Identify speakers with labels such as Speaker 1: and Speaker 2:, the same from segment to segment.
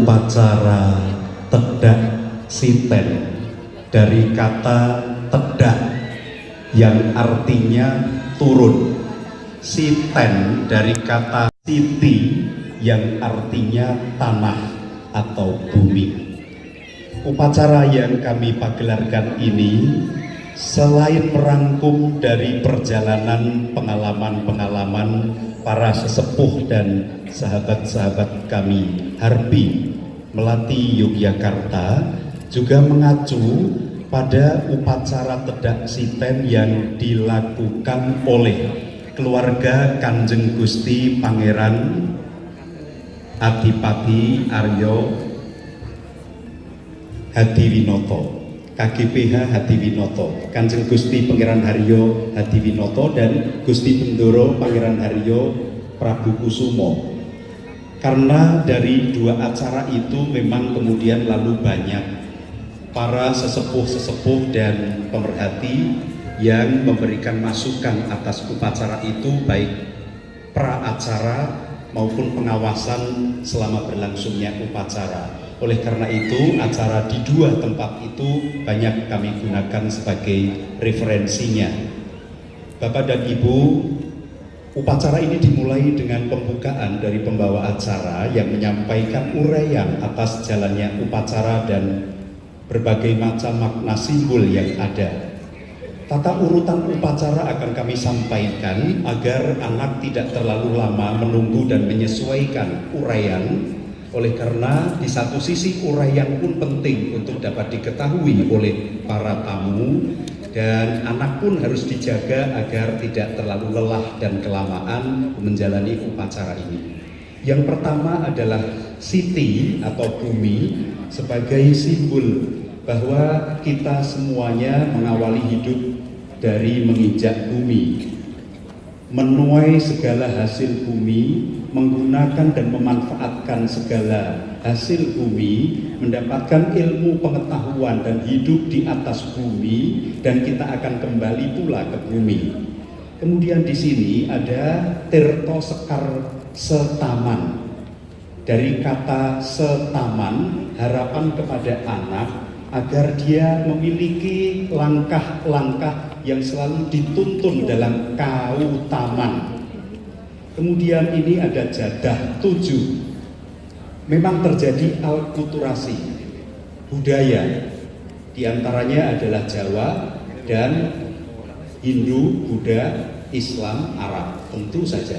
Speaker 1: upacara tedak siten dari kata tedak yang artinya turun, siten dari kata siti yang artinya tanah atau bumi. Upacara yang kami pagelarkan ini selain merangkum dari perjalanan pengalaman-pengalaman para sesepuh dan sahabat-sahabat kami Harbi Melati Yogyakarta, juga mengacu pada upacara tedak siten yang dilakukan oleh keluarga Kanjeng Gusti Pangeran Adipati Aryo Hadiwinoto, KGPH Hadiwinoto, Kanjeng Gusti Pangeran Haryo Hadiwinoto dan Gusti Bendoro Pangeran Haryo Prabu Kusumo. Karena dari dua acara itu memang kemudian lalu banyak para sesepuh-sesepuh dan pemerhati yang memberikan masukan atas upacara itu, baik pra acara maupun pengawasan selama berlangsungnya upacara. Oleh karena itu, acara di dua tempat itu banyak kami gunakan sebagai referensinya. Bapak dan Ibu, upacara ini dimulai dengan pembukaan dari pembawa acara yang menyampaikan uraian atas jalannya upacara dan berbagai macam makna simbol yang ada. Tata urutan upacara akan kami sampaikan agar anak tidak terlalu lama menunggu dan menyesuaikan uraian. Oleh karena di satu sisi uraian pun penting untuk dapat diketahui oleh para tamu, dan anak pun harus dijaga agar tidak terlalu lelah dan kelamaan menjalani upacara ini. Yang pertama adalah siti atau bumi sebagai simbol bahwa kita semuanya mengawali hidup dari menginjak bumi, menuai segala hasil bumi, menggunakan dan memanfaatkan segala hasil bumi, mendapatkan ilmu pengetahuan dan hidup di atas bumi, dan kita akan kembali pula ke bumi. Kemudian di sini ada tirto sekar setaman. Dari kata setaman, harapan kepada anak agar dia memiliki langkah-langkah yang selalu dituntun dalam kautaman. Kemudian ini ada jadah 7. Memang terjadi alkulturasi budaya, diantaranya adalah Jawa dan Hindu, Buddha, Islam, Arab, tentu saja.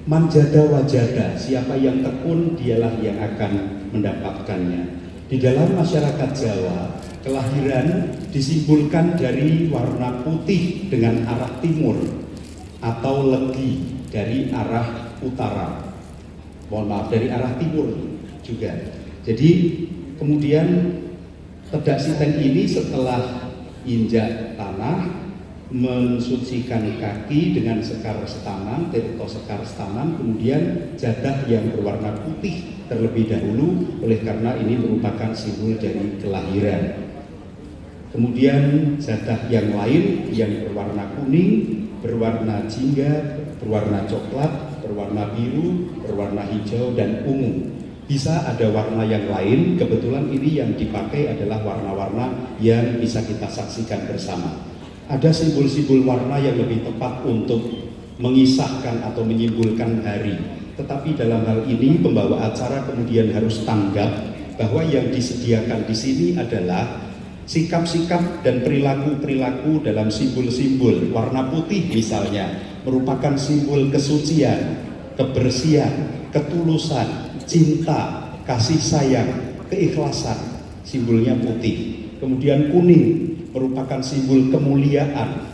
Speaker 1: Manjada wajada, siapa yang tekun dialah yang akan mendapatkannya. Di dalam masyarakat Jawa, kelahiran disimbolkan dari warna putih dengan arah timur atau legi dari arah utara. Mohon maaf, dari arah timur juga. Jadi kemudian tedak siten ini setelah injak tanah, mensucikan kaki dengan sekar setaman, tirto sekar setaman, kemudian jadah yang berwarna putih terlebih dahulu, oleh karena ini merupakan simbol dari kelahiran. Kemudian jadah yang lain yang berwarna kuning, berwarna jingga, berwarna coklat, berwarna biru, berwarna hijau, dan ungu. Bisa ada warna yang lain, kebetulan ini yang dipakai adalah warna-warna yang bisa kita saksikan bersama. Ada simbol-simbol warna yang lebih tepat untuk mengisahkan atau menyimpulkan hari. Tetapi dalam hal ini pembawa acara kemudian harus tanggap bahwa yang disediakan di sini adalah sikap-sikap dan perilaku-perilaku dalam simbol-simbol. Warna putih misalnya merupakan simbol kesucian, kebersihan, ketulusan, cinta, kasih sayang, keikhlasan. Simbolnya putih. Kemudian kuning merupakan simbol kemuliaan,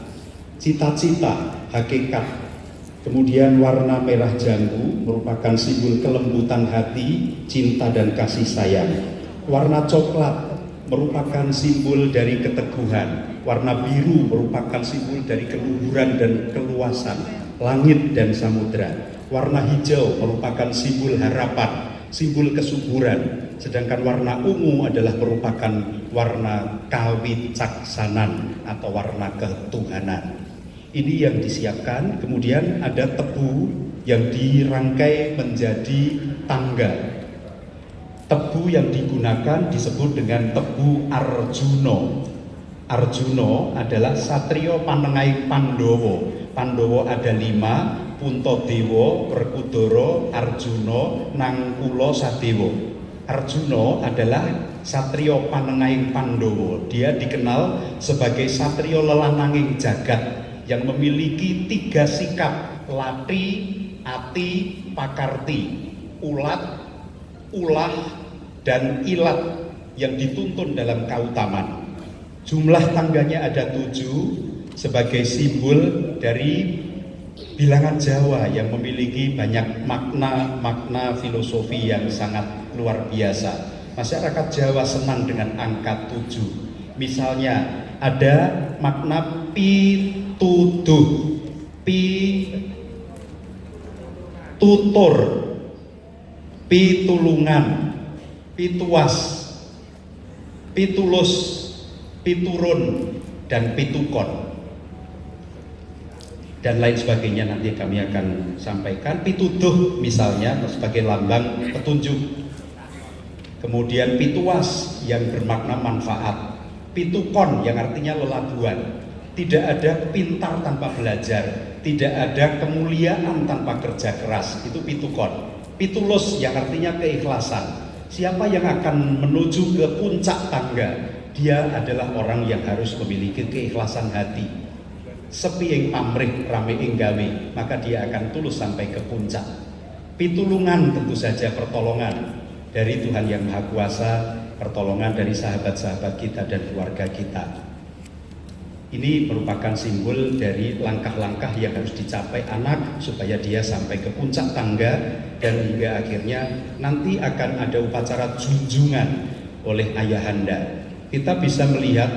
Speaker 1: cita-cita, hakikat. Kemudian warna merah jambu merupakan simbol kelembutan hati, cinta, dan kasih sayang. Warna coklat merupakan simbol dari keteguhan. Warna biru merupakan simbol dari keluhuran dan keluasan, langit dan samudera. Warna hijau merupakan simbol harapan, simbol kesuburan. Sedangkan warna ungu adalah merupakan warna kawicaksanan atau warna ketuhanan. Ini yang disiapkan. Kemudian ada tebu yang dirangkai menjadi tangga. Tebu yang digunakan disebut dengan tebu Arjuno. Arjuno adalah satrio panengai Pandowo. Pandowo ada 5, Puntadewa, Werkudara, Arjuno, Nangkula, Sadewa. Arjuno adalah satrio panengai Pandowo. Dia dikenal sebagai satrio lelananging jagat yang memiliki 3 sikap: lati, ati, pakarti, ulat, ulah, dan ilat yang dituntun dalam kautaman. Jumlah tangganya ada 7 sebagai simbol dari bilangan Jawa yang memiliki banyak makna filosofi yang sangat luar biasa. Masyarakat Jawa senang dengan angka 7. Misalnya ada makna pituduh, pitutur, pitulungan, pituas, pitulus, piturun, dan pitukon, dan lain sebagainya. Nanti kami akan sampaikan. Pituduh misalnya sebagai lambang petunjuk, kemudian pituas yang bermakna manfaat, pitukon yang artinya lelabuan. Tidak ada pintar tanpa belajar, tidak ada kemuliaan tanpa kerja keras, itu pitukon. Pitulus yang artinya keikhlasan. Siapa yang akan menuju ke puncak tangga? Dia adalah orang yang harus memiliki keikhlasan hati. Sepi ing pamrih, rame ing gawe, maka dia akan tulus sampai ke puncak. Pitulungan tentu saja pertolongan dari Tuhan Yang Maha Kuasa, pertolongan dari sahabat-sahabat kita dan keluarga kita. Ini merupakan simbol dari langkah-langkah yang harus dicapai anak supaya dia sampai ke puncak tangga, dan hingga akhirnya nanti akan ada upacara junjungan oleh ayahanda. Kita bisa melihat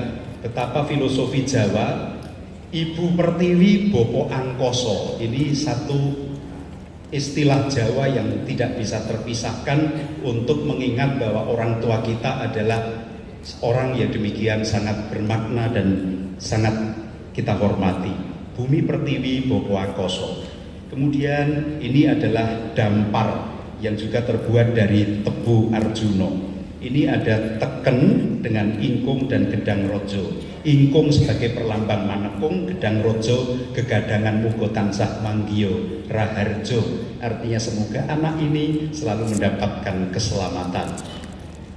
Speaker 1: betapa filosofi Jawa, Ibu Pertiwi Bopo Angkoso, ini satu istilah Jawa yang tidak bisa terpisahkan untuk mengingat bahwa orang tua kita adalah orang yang demikian sangat bermakna dan sangat kita hormati. Bumi Pertiwi Bopo Angkoso. Kemudian ini adalah dampar yang juga terbuat dari tebu Arjuno. Ini ada teken dengan ingkung dan gedang rojo. Ingkung sebagai perlambang manekung, gedang rojo gegadangan muga tansah manggiyo raharjo. Artinya semoga anak ini selalu mendapatkan keselamatan.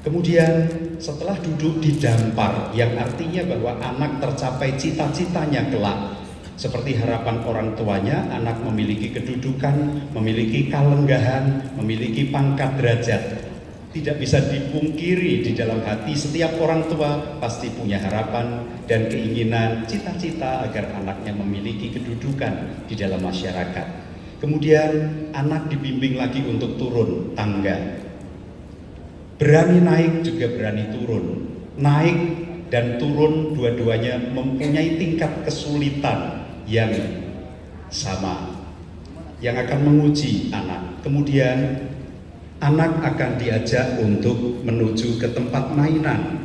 Speaker 1: Kemudian setelah duduk di dampar, yang artinya bahwa anak tercapai cita-citanya kelak, seperti harapan orang tuanya, anak memiliki kedudukan, memiliki kalenggahan, memiliki pangkat derajat. Tidak bisa dipungkiri di dalam hati setiap orang tua pasti punya harapan dan keinginan, cita-cita agar anaknya memiliki kedudukan di dalam masyarakat. Kemudian anak dibimbing lagi untuk turun tangga. Berani naik juga berani turun. Naik dan turun dua-duanya mempunyai tingkat kesulitan yang sama, yang akan menguji anak. Kemudian anak akan diajak untuk menuju ke tempat mainan.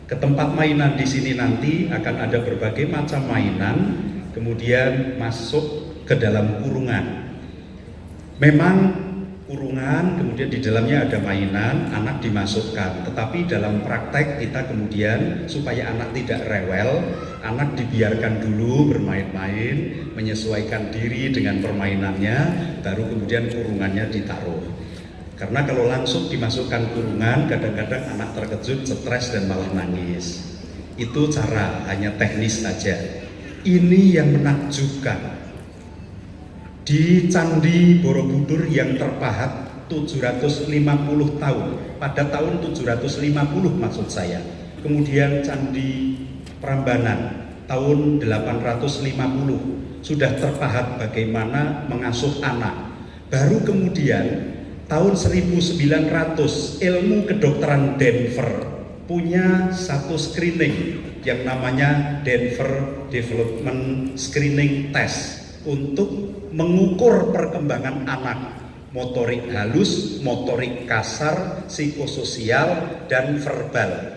Speaker 1: Ke tempat mainan di sini nanti akan ada berbagai macam mainan, kemudian masuk ke dalam kurungan. Memang kurungan, kemudian di dalamnya ada mainan, anak dimasukkan. Tetapi dalam praktek kita kemudian supaya anak tidak rewel, anak dibiarkan dulu bermain-main, menyesuaikan diri dengan permainannya, baru kemudian kurungannya ditaruh. Karena kalau langsung dimasukkan kurungan, kadang-kadang anak terkejut, stres, dan malah nangis. Itu cara, hanya teknis saja. Ini yang menakjubkan. Di Candi Borobudur yang terpahat 750 tahun, pada tahun 750 maksud saya. Kemudian Candi Prambanan tahun 850 sudah terpahat bagaimana mengasuh anak. Baru kemudian tahun 1900 ilmu kedokteran Denver punya satu screening yang namanya Denver Development Screening Test untuk mengukur perkembangan anak, motorik halus, motorik kasar, psikososial, dan verbal.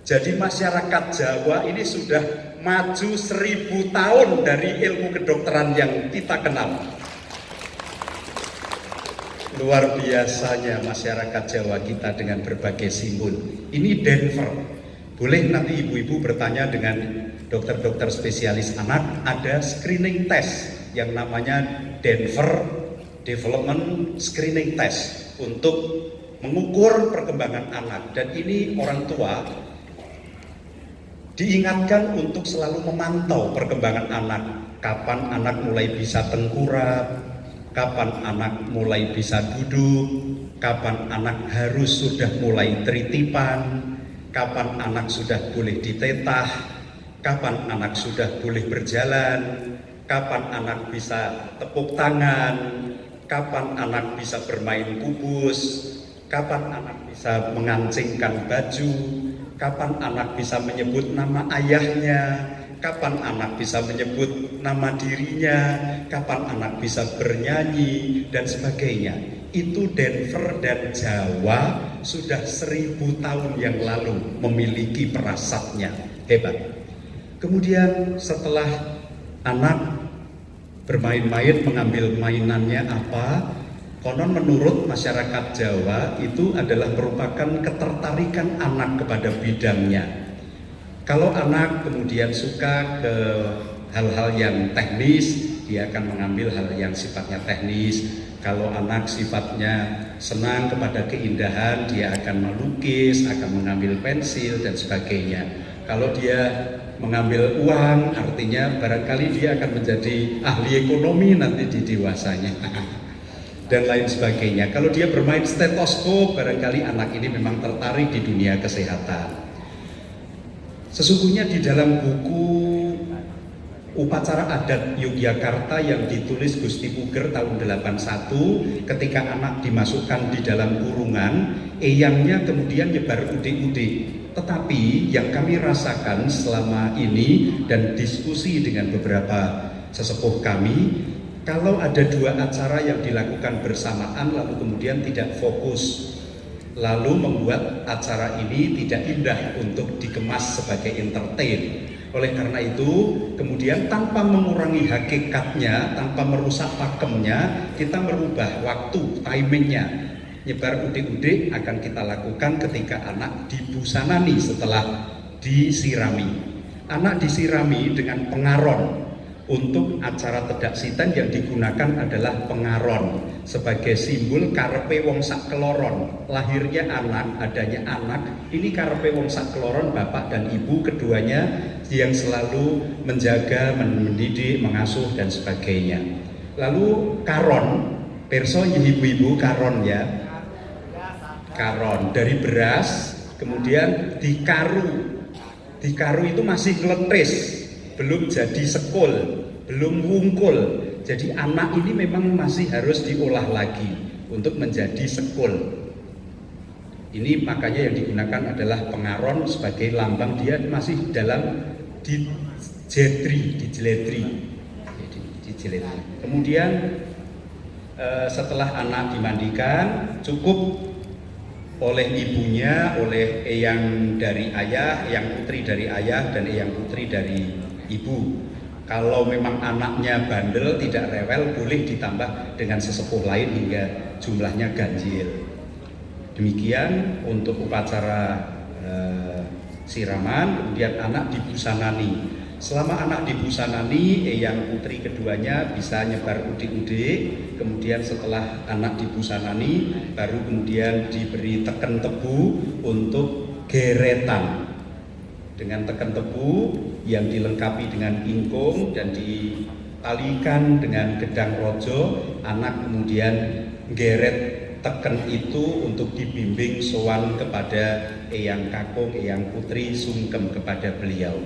Speaker 1: Jadi masyarakat Jawa ini sudah maju 1000 tahun dari ilmu kedokteran yang kita kenal. Luar biasanya masyarakat Jawa kita dengan berbagai simbol. Ini Denver. Boleh nanti ibu-ibu bertanya dengan dokter-dokter spesialis anak, ada screening test yang namanya Denver Development Screening Test untuk mengukur perkembangan anak. Dan ini orang tua diingatkan untuk selalu memantau perkembangan anak. Kapan anak mulai bisa tengkurap, kapan anak mulai bisa duduk, kapan anak harus sudah mulai teritipan, kapan anak sudah boleh ditetah, kapan anak sudah boleh berjalan, kapan anak bisa tepuk tangan, kapan anak bisa bermain kubus, kapan anak bisa mengancingkan baju, kapan anak bisa menyebut nama ayahnya, kapan anak bisa menyebut nama dirinya, kapan anak bisa bernyanyi, dan sebagainya. Itu Denver dan Jawa sudah 1000 tahun yang lalu memiliki perasatnya. Hebat. Kemudian setelah anak bermain-main, mengambil mainannya apa, konon menurut masyarakat Jawa itu adalah merupakan ketertarikan anak kepada bidangnya. Kalau anak kemudian suka ke hal-hal yang teknis, dia akan mengambil hal yang sifatnya teknis. Kalau anak sifatnya senang kepada keindahan, dia akan melukis, akan mengambil pensil dan sebagainya. Kalau dia mengambil uang, artinya barangkali dia akan menjadi ahli ekonomi nanti di dewasanya. Dan lain sebagainya. Kalau dia bermain stetoskop, barangkali anak ini memang tertarik di dunia kesehatan. Sesungguhnya di dalam buku Upacara Adat Yogyakarta yang ditulis Gusti Puger tahun 81, ketika anak dimasukkan di dalam kurungan, eyangnya kemudian nyebar udik-udik. Tetapi yang kami rasakan selama ini dan diskusi dengan beberapa sesepuh kami, kalau ada 2 acara yang dilakukan bersamaan lalu kemudian tidak fokus, lalu membuat acara ini tidak indah untuk dikemas sebagai entertain. Oleh karena itu, kemudian tanpa mengurangi hakikatnya, tanpa merusak pakemnya, kita merubah waktu, timingnya. Nyebar udik-udik akan kita lakukan ketika anak dibusanani setelah disirami. Anak disirami dengan pengaron. Untuk acara tedak sitan yang digunakan adalah pengaron sebagai simbol karepe wong sak keloron, lahirnya anak, adanya anak. Ini karepe wong sak keloron, bapak dan ibu keduanya yang selalu menjaga, mendidik, mengasuh dan sebagainya. Lalu karon, perso ibu-ibu karon ya, karon dari beras, kemudian dikaru. Dikaru itu masih ngeletis, belum jadi sekul, belum wungkul. Jadi anak ini memang masih harus diolah lagi untuk menjadi sekul. Ini makanya yang digunakan adalah pengaron sebagai lambang dia masih dalam dijeletri. Kemudian setelah anak dimandikan, cukup oleh ibunya, oleh eyang dari ayah, eyang putri dari ayah, dan eyang putri dari ibu. Kalau memang anaknya bandel, tidak rewel, boleh ditambah dengan sesepuh lain hingga jumlahnya ganjil. Demikian untuk upacara siraman. Kemudian anak dibusanani. Selama anak dibusanani, eyang putri keduanya bisa nyebar udik-udik. Kemudian setelah anak dibusanani, baru kemudian diberi teken tebu untuk geretan. Dengan teken tebu yang dilengkapi dengan ingkung dan ditalikan dengan gedang rojo, anak kemudian geret teken itu untuk dibimbing sowan kepada eyang kakung, eyang putri, sungkem kepada beliau.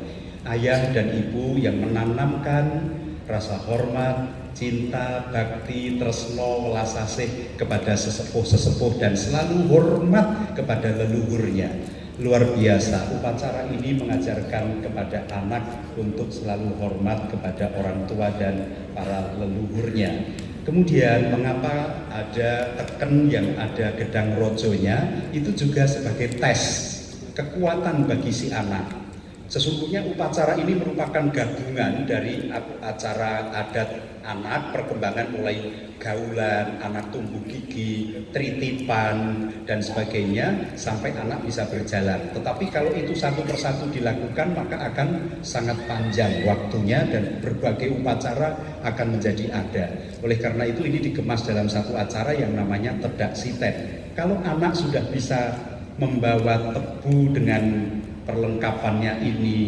Speaker 1: Ayah dan ibu yang menanamkan rasa hormat, cinta, bakti, tresno, welas asih kepada sesepuh-sesepuh dan selalu hormat kepada leluhurnya. Luar biasa, upacara ini mengajarkan kepada anak untuk selalu hormat kepada orang tua dan para leluhurnya. Kemudian mengapa ada teken yang ada gedang rojonya, itu juga sebagai tes kekuatan bagi si anak. Sesungguhnya upacara ini merupakan gabungan dari acara adat anak, perkembangan mulai gaulan, anak tumbuh gigi, tritipan, dan sebagainya, sampai anak bisa berjalan. Tetapi kalau itu satu persatu dilakukan, maka akan sangat panjang waktunya dan berbagai upacara akan menjadi ada. Oleh karena itu ini dikemas dalam satu acara yang namanya tedak siten. Kalau anak sudah bisa membawa tebu dengan perlengkapannya ini,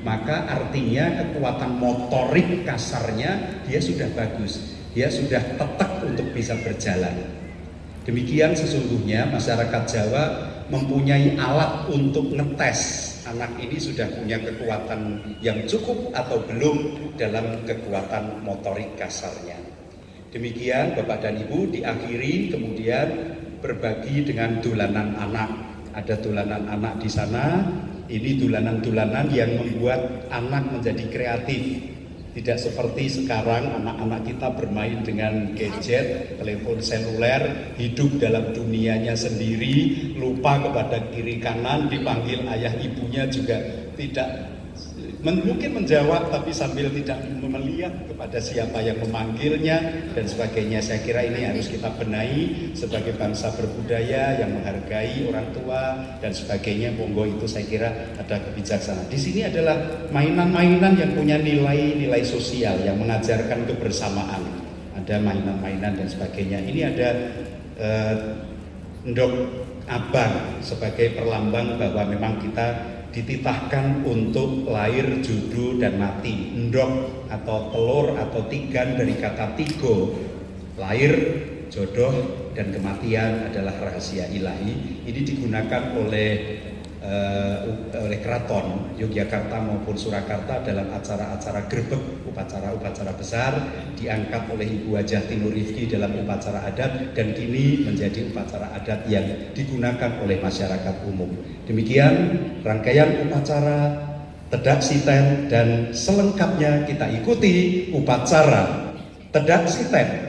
Speaker 1: maka artinya kekuatan motorik kasarnya dia sudah bagus, dia sudah tetek untuk bisa berjalan. Demikian sesungguhnya masyarakat Jawa mempunyai alat untuk ngetes anak ini sudah punya kekuatan yang cukup atau belum dalam kekuatan motorik kasarnya. Demikian Bapak dan Ibu, diakhiri kemudian berbagi dengan dolanan anak. Ada dolanan anak di sana. Ini dolanan-dolanan yang membuat anak menjadi kreatif. Tidak seperti sekarang anak-anak kita bermain dengan gadget, telepon seluler, hidup dalam dunianya sendiri, lupa kepada kiri kanan, dipanggil ayah ibunya juga tidak mungkin menjawab tapi sambil tidak melihat kepada siapa yang memanggilnya dan sebagainya. Saya kira ini harus kita benahi sebagai bangsa berbudaya yang menghargai orang tua dan sebagainya. Monggo itu saya kira ada kebijaksanaan. Di sini adalah mainan-mainan yang punya nilai-nilai sosial yang mengajarkan kebersamaan. Ada mainan-mainan dan sebagainya. Ini ada endok abang sebagai perlambang bahwa memang kita dititahkan untuk lahir, jodoh, dan mati. Endok atau telur atau tigan dari kata tigo, lahir, jodoh, dan kematian adalah rahasia ilahi. Ini digunakan oleh keraton Yogyakarta maupun Surakarta dalam acara-acara grebek, upacara-upacara besar, diangkat oleh Ibu Hajah Tinur Rifki dalam upacara adat, dan kini menjadi upacara adat yang digunakan oleh masyarakat umum. Demikian rangkaian upacara tedak siten, dan selengkapnya kita ikuti upacara tedak siten.